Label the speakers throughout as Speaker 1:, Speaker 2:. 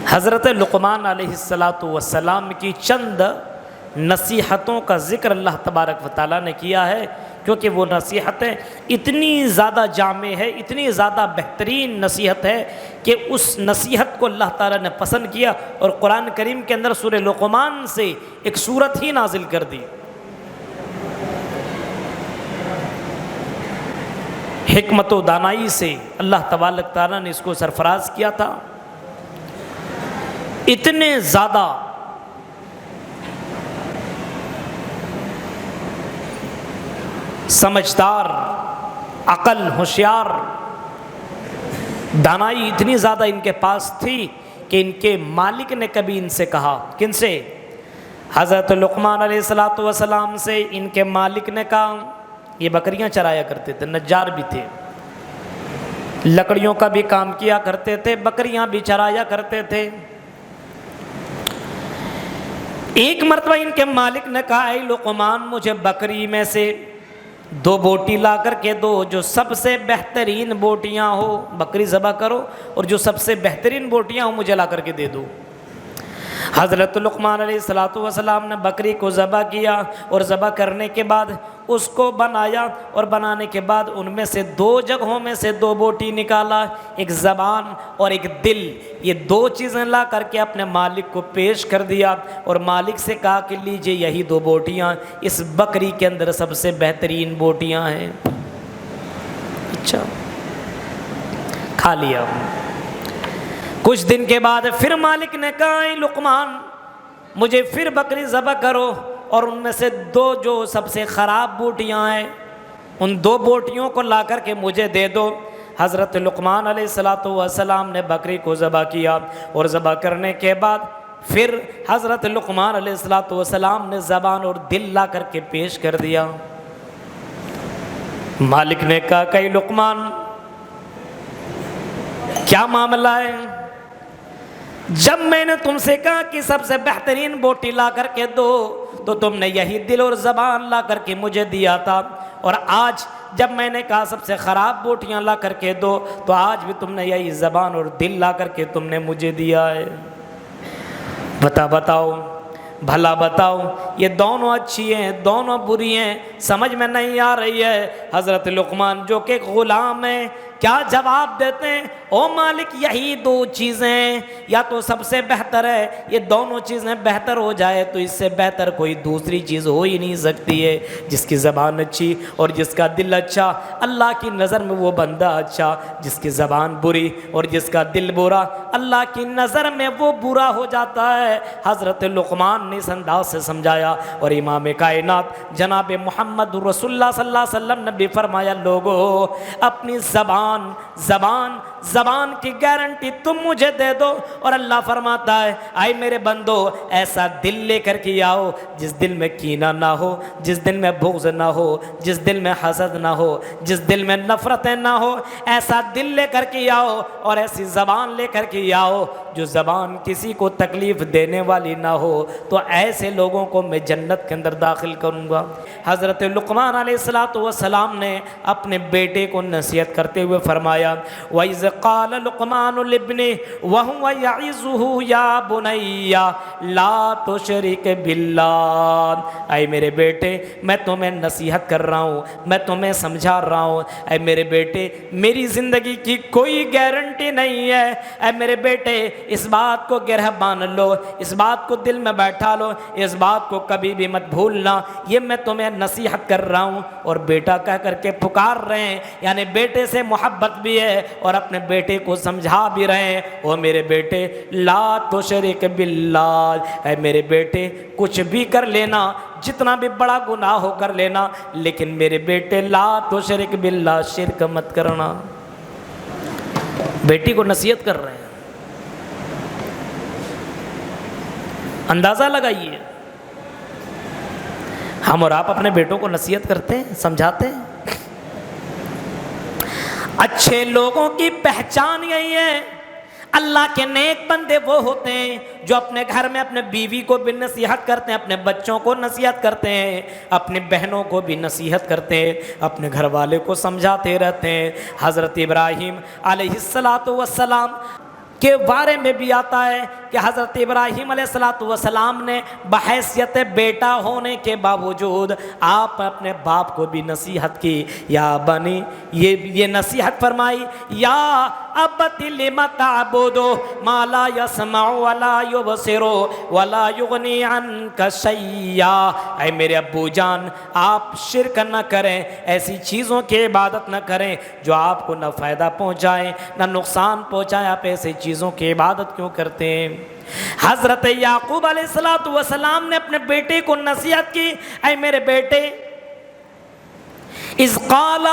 Speaker 1: حضرت لقمان علیہ السلام کی چند نصیحتوں کا ذکر اللہ تبارک و تعالیٰ نے کیا ہے، کیونکہ وہ نصیحتیں اتنی زیادہ جامع ہے، اتنی زیادہ بہترین نصیحت ہے کہ اس نصیحت کو اللہ تعالیٰ نے پسند کیا اور قرآن کریم کے اندر سورہ لقمان سے ایک سورت ہی نازل کر دی۔ حکمت و دانائی سے اللہ تبارک تعالیٰ نے اس کو سرفراز کیا تھا۔ اتنے زیادہ سمجھدار، عقل، ہوشیار، دانائی اتنی زیادہ ان کے پاس تھی کہ ان کے مالک نے کبھی ان سے کہا، کن سے؟ حضرت لقمان علیہ السلام سے ان کے مالک نے کہا، یہ بکریاں چرایا کرتے تھے، نجار بھی تھے، لکڑیوں کا بھی کام کیا کرتے تھے، بکریاں بھی چرایا کرتے تھے۔ ایک مرتبہ ان کے مالک نے کہا، اے لقمان مجھے بکری میں سے 2 بوٹی لا کر کے دو، جو سب سے بہترین بوٹیاں ہو، بکری ذبح کرو اور جو سب سے بہترین بوٹیاں ہو مجھے لا کر کے دے دو۔ حضرت لقمان علیہ السلام نے بکری کو ذبح کیا اور ذبح کرنے کے بعد اس کو بنایا، اور بنانے کے بعد ان میں سے 2 جگہوں میں سے 2 بوٹی نکالا، ایک زبان اور ایک دل، یہ 2 چیزیں لا کر کے اپنے مالک کو پیش کر دیا اور مالک سے کہا کہ لیجئے یہی 2 بوٹیاں اس بکری کے اندر سب سے بہترین بوٹیاں ہیں۔ اچھا، کھا لیا۔ کچھ دن کے بعد پھر مالک نے کہا، اے لقمان مجھے پھر بکری ذبح کرو اور ان میں سے 2 جو سب سے خراب بوٹیاں ہیں ان 2 بوٹیوں کو لا کر کے مجھے دے دو۔ حضرت لقمان علیہ السلام نے بکری کو ذبح کیا اور ذبح کرنے کے بعد پھر حضرت لقمان علیہ السلام نے زبان اور دل لا کر کے پیش کر دیا۔ مالک نے کہا کہ لقمان کیا معاملہ ہے؟ جب میں نے تم سے کہا کہ سب سے بہترین بوٹی لا کر کے دو تو تم نے یہی دل اور زبان لا کر کے مجھے دیا تھا، اور آج جب میں نے کہا سب سے خراب بوٹیاں لا کر کے دو تو آج بھی تم نے یہی زبان اور دل لا کر کے تم نے مجھے دیا ہے۔ بتاؤ بھلا بتاؤ، یہ دونوں اچھی ہیں دونوں بری ہیں، سمجھ میں نہیں آ رہی ہے۔ حضرت لقمان جو کہ غلام ہیں کیا جواب دیتے ہیں؟ او مالک یہی 2 چیزیں یا تو سب سے بہتر ہے، یہ دونوں چیزیں بہتر ہو جائے تو اس سے بہتر کوئی دوسری چیز ہو ہی نہیں سکتی ہے۔ جس کی زبان اچھی اور جس کا دل اچھا، اللہ کی نظر میں وہ بندہ اچھا، جس کی زبان بری اور جس کا دل برا، اللہ کی نظر میں وہ برا ہو جاتا ہے۔ حضرت لقمان نے اس انداز سے سمجھایا اور امام کائنات جناب محمد رسول اللہ صلی اللہ علیہ وسلم نے بھی فرمایا، لوگو اپنی زبان کی گارنٹی تم مجھے دے دو، اور اللہ فرماتا ہے آئے میرے بندو ایسا دل لے کر کے آؤ جس دل میں کینہ نہ ہو، جس دل میں بغض نہ ہو، جس دل میں حسد نہ ہو، جس دل میں نفرتیں نہ ہو، ایسا دل لے کر کے آؤ اور ایسی زبان لے کر کے آؤ جو زبان کسی کو تکلیف دینے والی نہ ہو، تو ایسے لوگوں کو میں جنت کے اندر داخل کروں گا۔ حضرت لقمان علیہ السلام نے اپنے بیٹے کو نصیحت کرتے ہوئے فرمایا، وَإِذْ قَالَ لُقْمَانُ لِابْنِهِ وَهُوَ يَعِظُهُ يَا بُنَيَّ لَا تُشْرِكْ بِاللَّهِ، اے میرے بیٹے میں تمہیں نصیحت کر رہا ہوں، میں تمہیں سمجھا رہا ہوں، اے میرے بیٹے میری زندگی کی کوئی گارنٹی نہیں ہے، اے میرے بیٹے اس بات کو گرہ باندھ لو، اس بات کو دل میں بیٹھا لو، اس بات کو کبھی بھی مت بھولنا، یہ میں تمہیں نصیحت کر رہا ہوں۔ اور بیٹا کہہ کر کے پکار رہے ہیں، یعنی بیٹے سے محبت بھی ہے اور اپنے بیٹے کو سمجھا بھی رہے ہیں، او میرے بیٹے لا تشرک باللہ، اے میرے بیٹے کچھ بھی کر لینا، جتنا بھی بڑا گناہ ہو کر لینا، لیکن میرے بیٹے لا تشرک باللہ، شرک مت کرنا۔ بیٹی کو نصیحت کر رہے ہیں، اندازہ لگائیے ہم اور آپ اپنے بیٹوں کو نصیحت کرتے ہیں، سمجھاتے ہیں۔ اچھے لوگوں کی پہچان یہی ہے، اللہ کے نیک بندے وہ ہوتے ہیں جو اپنے گھر میں اپنے بیوی کو بھی نصیحت کرتے ہیں، اپنے بچوں کو نصیحت کرتے ہیں، اپنی بہنوں کو بھی نصیحت کرتے ہیں، اپنے گھر والے کو سمجھاتے رہتے ہیں۔ حضرت ابراہیم علیہ السلام کے بارے میں بھی آتا ہے کہ حضرت ابراہیم علیہ السلام نے بحیثیت بیٹا ہونے کے باوجود آپ اپنے باپ کو بھی نصیحت کی، یا بنی، یہ نصیحت فرمائی، یا ابت لم تعبد ما لا يسمع ولا يبصر ولا يغني عنك شيئا، اے میرے ابو جان آپ شرک نہ کریں، ایسی چیزوں کی عبادت نہ کریں جو آپ کو نہ فائدہ پہنچائیں نہ نقصان پہنچائیں، آپ ایسی چیزوں کی عبادت کیوں کرتے ہیں؟ حضرت یعقوب علیہ السلام نے اپنے بیٹے کو نصیحت کی، اے میرے بیٹے، اذ قال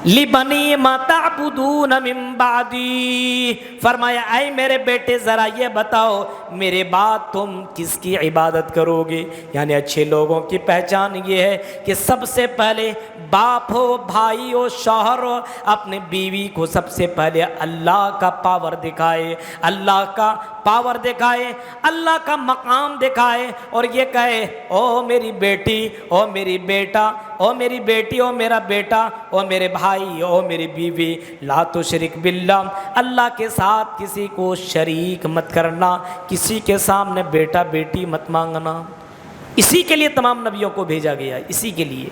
Speaker 1: لبنی ما تعبدون من بعدی، فرمایا اے میرے بیٹے ذرا یہ بتاؤ میرے بعد تم کس کی عبادت کرو گے؟ یعنی اچھے لوگوں کی پہچان یہ ہے کہ سب سے پہلے باپ ہو، بھائی ہو، شوہر ہو، اپنے بیوی کو سب سے پہلے اللہ کا پاور دکھائے، اللہ کا پاور دکھائے، اللہ کا مقام دکھائے، اور یہ کہے او میری بیٹی، او میری بیٹا، او میری بیٹی، او میرا بیٹا، او میرے بھائی، او میری بیوی، لا تشرک باللہ، اللہ کے ساتھ کسی کو شریک مت کرنا، کسی کے سامنے بیٹا بیٹی مت مانگنا۔ اسی کے لیے تمام نبیوں کو بھیجا گیا، اسی کے لیے۔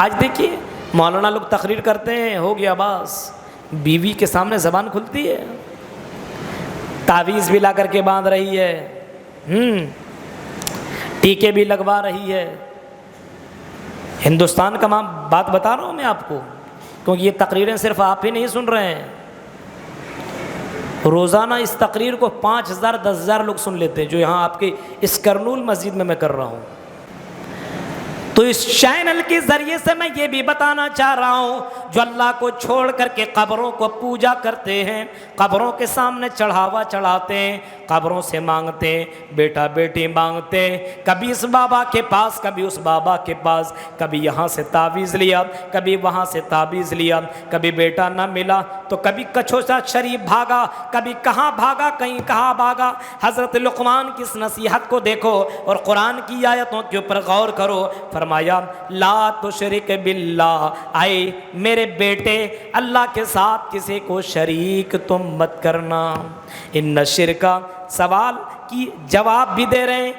Speaker 1: آج دیکھیے مولانا لوگ تقریر کرتے ہیں، ہو گیا بس، بیوی کے سامنے زبان کھلتی ہے، تعویذ بھی لا کر کے باندھ رہی ہے، ٹیکے بھی لگوا رہی ہے۔ ہندوستان کا بات بتا رہا ہوں میں آپ کو، کیونکہ یہ تقریریں صرف آپ ہی نہیں سن رہے ہیں، روزانہ اس تقریر کو 5000 10,000 لوگ سن لیتے ہیں، جو یہاں آپ کی اس کرنول مسجد میں کر رہا ہوں۔ تو اس چینل کے ذریعے سے میں یہ بھی بتانا چاہ رہا ہوں، جو اللہ کو چھوڑ کر کے قبروں کو پوجا کرتے ہیں، قبروں کے سامنے چڑھاوا چڑھاتے ہیں، قبروں سے مانگتے ہیں، بیٹا بیٹی مانگتے ہیں، کبھی اس بابا کے پاس کبھی اس بابا کے پاس، کبھی یہاں سے تعویذ لیا کبھی وہاں سے تعویذ لیا، کبھی بیٹا نہ ملا تو کبھی کچھوچا شریف بھاگا، کبھی کہاں بھاگا کہیں کہاں بھاگا۔ حضرت لقمان کی اس نصیحت کو دیکھو اور قرآن کی آیتوں کے اوپر غور کرو، فرمایا لا تشرک باللہ، اے میرے بیٹے اللہ کے ساتھ کسی کو شریک تم مت کرنا۔ ان شرکا، سوال کی جواب بھی دے رہے ہیں،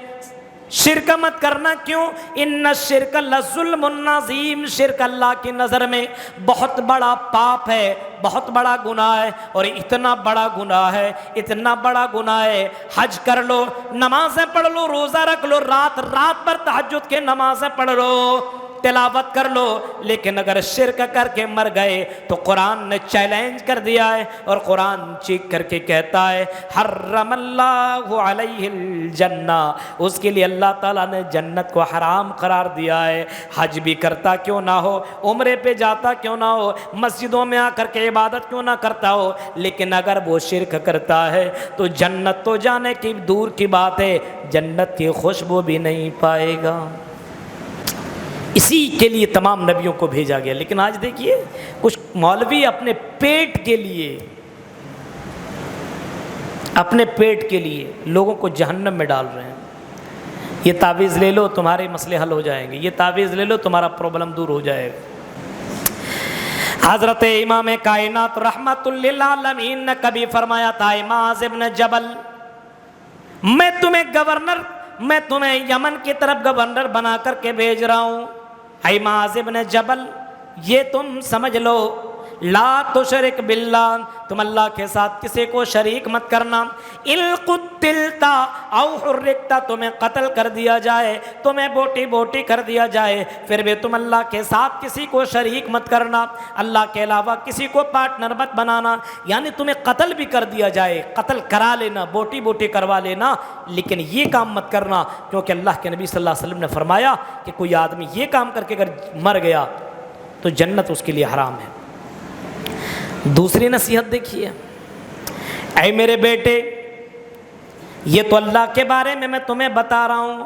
Speaker 1: شرک مت کرنا کیوں؟ ان الشرک لظلم عظیم، شرک اللہ کی نظر میں بہت بڑا پاپ ہے، بہت بڑا گناہ ہے، اور اتنا بڑا گناہ ہے، اتنا بڑا گناہ ہے، حج کر لو، نمازیں پڑھ لو، روزہ رکھ لو، رات رات بھر تہجد کے نمازیں پڑھ لو، تلاوت کر لو، لیکن اگر شرک کر کے مر گئے تو قرآن نے چیلنج کر دیا ہے، اور قرآن چیخ کر کے کہتا ہے حرم اللہ علیہ الجنہ، اس کے لیے اللہ تعالیٰ نے جنت کو حرام قرار دیا ہے۔ حج بھی کرتا کیوں نہ ہو، عمرے پہ جاتا کیوں نہ ہو، مسجدوں میں آ کر کے عبادت کیوں نہ کرتا ہو، لیکن اگر وہ شرک کرتا ہے تو جنت تو جانے کی دور کی بات ہے، جنت کی خوشبو بھی نہیں پائے گا۔ اسی کے لیے تمام نبیوں کو بھیجا گیا۔ لیکن آج دیکھیے کچھ مولوی اپنے پیٹ کے لیے لوگوں کو جہنم میں ڈال رہے ہیں۔ یہ تعویذ لے لو تمہارے مسئلے حل ہو جائیں گے، یہ تعویذ لے لو تمہارا پرابلم دور ہو جائے گا۔ حضرت امام کائنات رحمت للعالمین نے کبھی فرمایا تھا، معاذ ابن جبل، میں تمہیں یمن کی طرف گورنر بنا کر کے بھیج رہا ہوں، اے معاذ ابن جبل یہ تم سمجھ لو، لا تشرک باللہ، تم اللہ کے ساتھ کسی کو شریک مت کرنا، ان قتلتا او حرکتا، تمہیں قتل کر دیا جائے، تمہیں بوٹی بوٹی کر دیا جائے، پھر بھی تم اللہ کے ساتھ کسی کو شریک مت کرنا، اللہ کے علاوہ کسی کو پارٹنر مت بنانا، یعنی تمہیں قتل بھی کر دیا جائے، قتل کرا لینا، بوٹی بوٹی کروا لینا، لیکن یہ کام مت کرنا، کیونکہ اللہ کے نبی صلی اللہ علیہ وسلم نے فرمایا کہ کوئی آدمی یہ کام کر کے اگر مر گیا تو جنت اس کے لیے حرام ہے۔ دوسری نصیحت دیکھیے، اے میرے بیٹے یہ تو اللہ کے بارے میں تمہیں بتا رہا ہوں،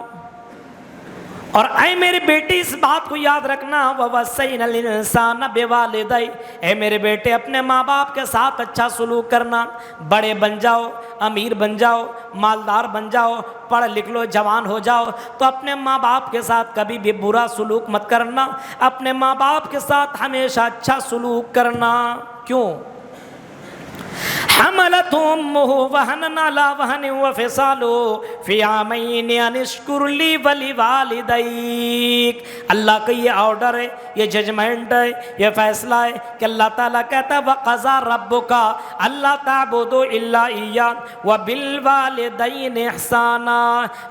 Speaker 1: اور اے میرے بیٹے اس بات کو یاد رکھنا، وَوَصَّيْنَا الْإِنسَانَ بِوَالِدَيْهِ، اے میرے بیٹے اپنے ماں باپ کے ساتھ اچھا سلوک کرنا، بڑے بن جاؤ، امیر بن جاؤ، مالدار بن جاؤ، پڑھ لکھ لو، جوان ہو جاؤ، تو اپنے ماں باپ کے ساتھ کبھی بھی برا سلوک مت کرنا، اپنے ماں باپ کے ساتھ ہمیشہ اچھا سلوک کرنا۔ کیوں؟ حملت امہ وہنا علی وہن وفصالہ فی عامین ان اشکر لی ولوالدیک۔ اللہ کا یہ آرڈر ہے، یہ ججمنٹ ہے، یہ فیصلہ ہے کہ اللہ تعالیٰ کہتا ہے وَقَضَىٰ رَبُّكَ أَلَّا تَعْبُدُوا إِلَّا إِيَّاهُ وَبِالْوَالِدَيْنِ إِحْسَانًا۔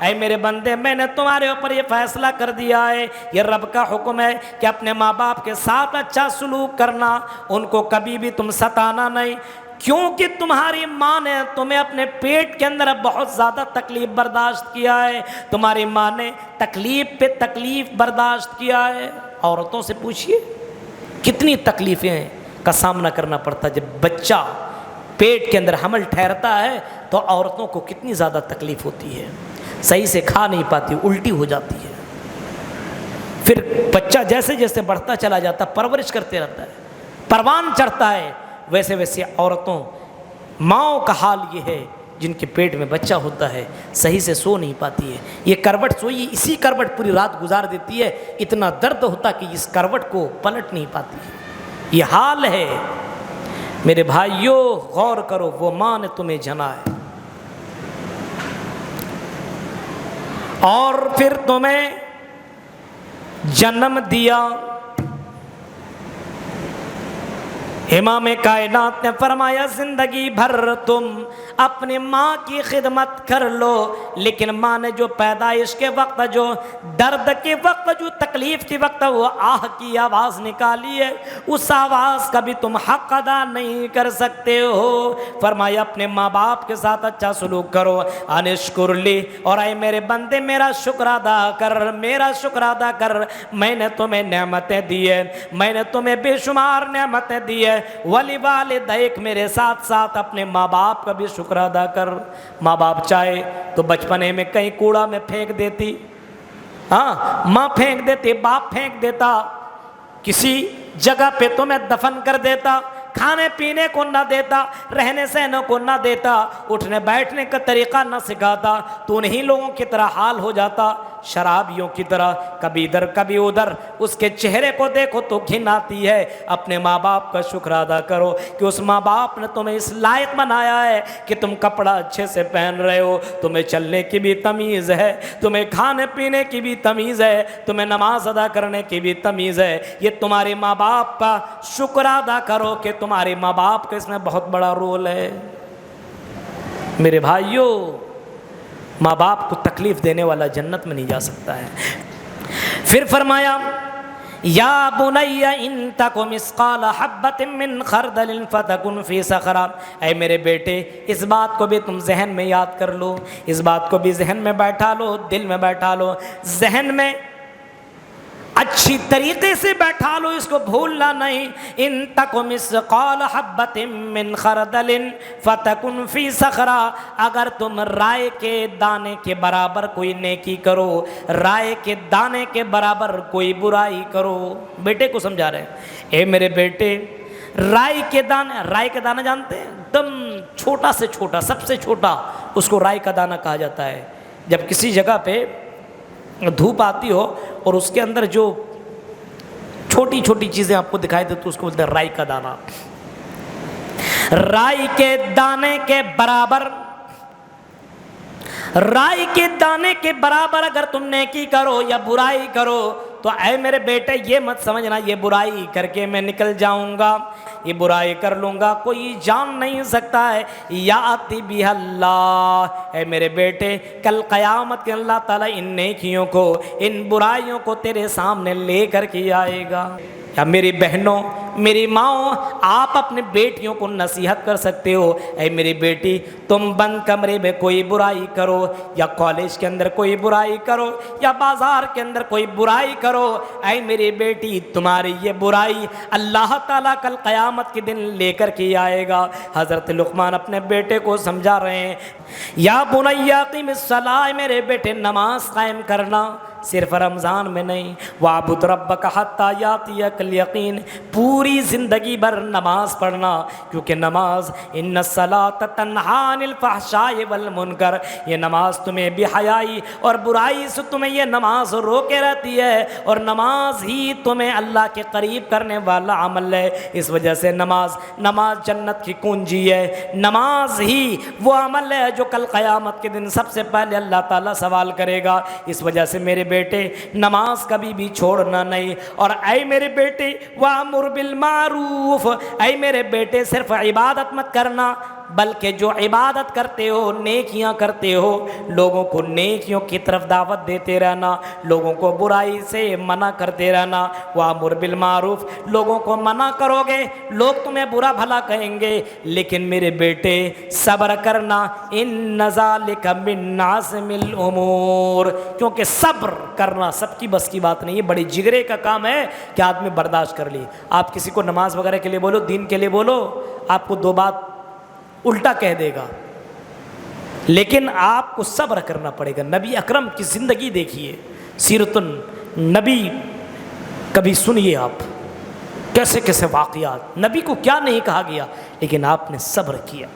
Speaker 1: اے میرے بندے، میں نے تمہارے اوپر یہ فیصلہ کر دیا ہے، یہ رب کا حکم ہے کہ اپنے ماں باپ کے ساتھ اچھا سلوک کرنا، ان کو کبھی بھی تم ستانا نہیں، کیونکہ تمہاری ماں نے تمہیں اپنے پیٹ کے اندر بہت زیادہ تکلیف برداشت کیا ہے، تمہاری ماں نے تکلیف پہ تکلیف برداشت کیا ہے۔ عورتوں سے پوچھئے کتنی تکلیفیں کا سامنا کرنا پڑتا ہے، جب بچہ پیٹ کے اندر حمل ٹھہرتا ہے تو عورتوں کو کتنی زیادہ تکلیف ہوتی ہے، صحیح سے کھا نہیں پاتی، الٹی ہو جاتی ہے، پھر بچہ جیسے جیسے بڑھتا چلا جاتا پرورش کرتے رہتا ہے، پروان چڑھتا ہے، ویسے ویسے عورتوں ماؤں کا حال یہ ہے جن کے پیٹ میں بچہ ہوتا ہے صحیح سے سو نہیں پاتی ہے، یہ کروٹ سوئی اسی کروٹ پوری رات گزار دیتی ہے، اتنا درد ہوتا کہ اس کروٹ کو پلٹ نہیں پاتی ہے، یہ حال ہے۔ میرے بھائیوں غور کرو، وہ ماں نے تمہیں جنا ہے اور پھر تمہیں جنم دیا۔ امام کائنات نے فرمایا زندگی بھر تم اپنی ماں کی خدمت کر لو، لیکن ماں نے جو پیدائش کے وقت، جو درد کے وقت، جو تکلیف کے وقت وہ آہ کی آواز نکالی ہے، اس آواز کا بھی تم حق ادا نہیں کر سکتے ہو۔ فرمایا اپنے ماں باپ کے ساتھ اچھا سلوک کرو، انشکر لی، اور اے میرے بندے میرا شکر ادا کر، میرا شکر ادا کر، میں نے تمہیں نعمتیں دی ہیں، میں نے تمہیں بے شمار نعمتیں دی ہیں، ولی والدیک، میرے ساتھ ساتھ اپنے ماں باپ کا بھی شکر ادا کر۔ ماں باپ چاہے تو بچپنے میں کہیں کوڑا میں پھینک دیتی، ہاں ماں پھینک دیتی، باپ پھینک دیتا، کسی جگہ پہ تمہیں دفن کر دیتا، کھانے پینے کو نہ دیتا، رہنے سہنے کو نہ دیتا، اٹھنے بیٹھنے کا طریقہ نہ سکھاتا، تو انہی لوگوں کی طرح حال ہو جاتا، شرابیوں کی طرح، کبھی ادھر کبھی ادھر، اس کے چہرے کو دیکھو تو گھن آتی ہے۔ اپنے ماں باپ کا شکر ادا کرو کہ اس ماں باپ نے تمہیں اس لائق بنایا ہے کہ تم کپڑا اچھے سے پہن رہے ہو، تمہیں چلنے کی بھی تمیز ہے، تمہیں کھانے پینے کی بھی تمیز ہے، تمہیں نماز ادا کرنے کی بھی تمیز ہے۔ یہ تمہارے ماں باپ کا شکر ادا کرو کہ تمہارے ماں باپ کا اس میں بہت بڑا رول ہے۔ میرے بھائیوں، ماں باپ کو تکلیف دینے والا جنت میں نہیں جا سکتا ہے۔ پھر فرمایا یا بنی ان تک مثقال حبۃ من خردل فتکن فی صخرہ، اے میرے بیٹے اس بات کو بھی تم ذہن میں یاد کر لو، اس بات کو بھی ذہن میں بیٹھا لو، دل میں بیٹھا لو، ذہن میں اچھی طریقے سے بیٹھا لو، اس کو بھولنا نہیں۔ ان تک مثقال حبۃ من خردل فتکن فی صخرہ، اگر تم رائے کے دانے کے برابر کوئی نیکی کرو، رائے کے دانے کے برابر کوئی برائی کرو۔ بیٹے کو سمجھا رہے ہیں، اے میرے بیٹے رائے کے دانے جانتے ہیں، دم چھوٹا سے چھوٹا، سب سے چھوٹا، اس کو رائے کا دانہ کہا جاتا ہے۔ جب کسی جگہ پہ دھوپ آتی ہو اور اس کے اندر جو چھوٹی چھوٹی چیزیں آپ کو دکھائی دے تو اس کو بولتے ہیں رائی کا دانہ۔ رائی کے دانے کے برابر، رائی کے دانے کے برابر اگر تم نیکی کرو یا برائی کرو تو اے میرے بیٹے یہ مت سمجھنا یہ برائی کر کے میں نکل جاؤں گا، یہ برائی کر لوں گا، کوئی جان نہیں سکتا ہے۔ یاتی بہ اللہ، اے میرے بیٹے کل قیامت کے اللہ تعالیٰ ان نیکیوں کو، ان برائیوں کو تیرے سامنے لے کر کے آئے گا۔ یا میری بہنوں، میری ماؤں، آپ اپنے بیٹیوں کو نصیحت کر سکتے ہو، اے میری بیٹی تم بند کمرے میں کوئی برائی کرو یا کالج کے اندر کوئی برائی کرو یا بازار کے اندر کوئی برائی کرو، اے میری بیٹی تمہاری یہ برائی اللہ تعالیٰ کل قیامت کے دن لے کر کے آئے گا۔ حضرت لقمان اپنے بیٹے کو سمجھا رہے ہیں، یا بنی اقیم الصلاۃ، میرے بیٹے نماز قائم کرنا، صرف رمضان میں نہیں، وَاعْبُدْ رَبَّكَ حَتَّى يَأْتِيَكَ الْيَقِينُ، پوری زندگی بھر نماز پڑھنا، کیونکہ نماز اِنَّ الصَّلَاةَ تَنْهَىٰ عَنِ الْفَحْشَاءِ وَالْمُنکَرِ، یہ نماز تمہیں بے حیائی اور برائی سے تمہیں یہ نماز روکے رہتی ہے، اور نماز ہی تمہیں اللہ کے قریب کرنے والا عمل ہے۔ اس وجہ سے نماز جنت کی کنجی ہے، نماز ہی وہ عمل ہے جو کل قیامت کے دن سب سے پہلے اللہ تعالیٰ سوال کرے گا۔ اس وجہ سے میرے بیٹے نماز کبھی بھی چھوڑنا نہیں، اور اے میرے بیٹے وَأْمُرْ بِالْمَعْرُوفِ، اے میرے بیٹے صرف عبادت مت کرنا، بلکہ جو عبادت کرتے ہو، نیکیاں کرتے ہو، لوگوں کو نیکیوں کی طرف دعوت دیتے رہنا، لوگوں کو برائی سے منع کرتے رہنا۔ وَأْمُرْ بِالْمَعْرُوفِ، لوگوں کو منع کرو گے، لوگ تمہیں برا بھلا کہیں گے، لیکن میرے بیٹے صبر کرنا، اِنَّ ذَلِكَ مِنْ عَزْمِ الْأُمُورِ، کیونکہ صبر کرنا سب کی بس کی بات نہیں ہے، بڑی جگرے کا کام ہے کہ آدمی برداشت کر لی۔ آپ کسی کو نماز وغیرہ کے لیے بولو، دین کے لیے بولو، آپ کو دو بات الٹا کہہ دے گا، لیکن آپ کو صبر کرنا پڑے گا۔ نبی اکرم کی زندگی دیکھیے، سیرت النبی کبھی سنیے آپ، کیسے کیسے واقعات، نبی کو کیا نہیں کہا گیا، لیکن آپ نے صبر کیا۔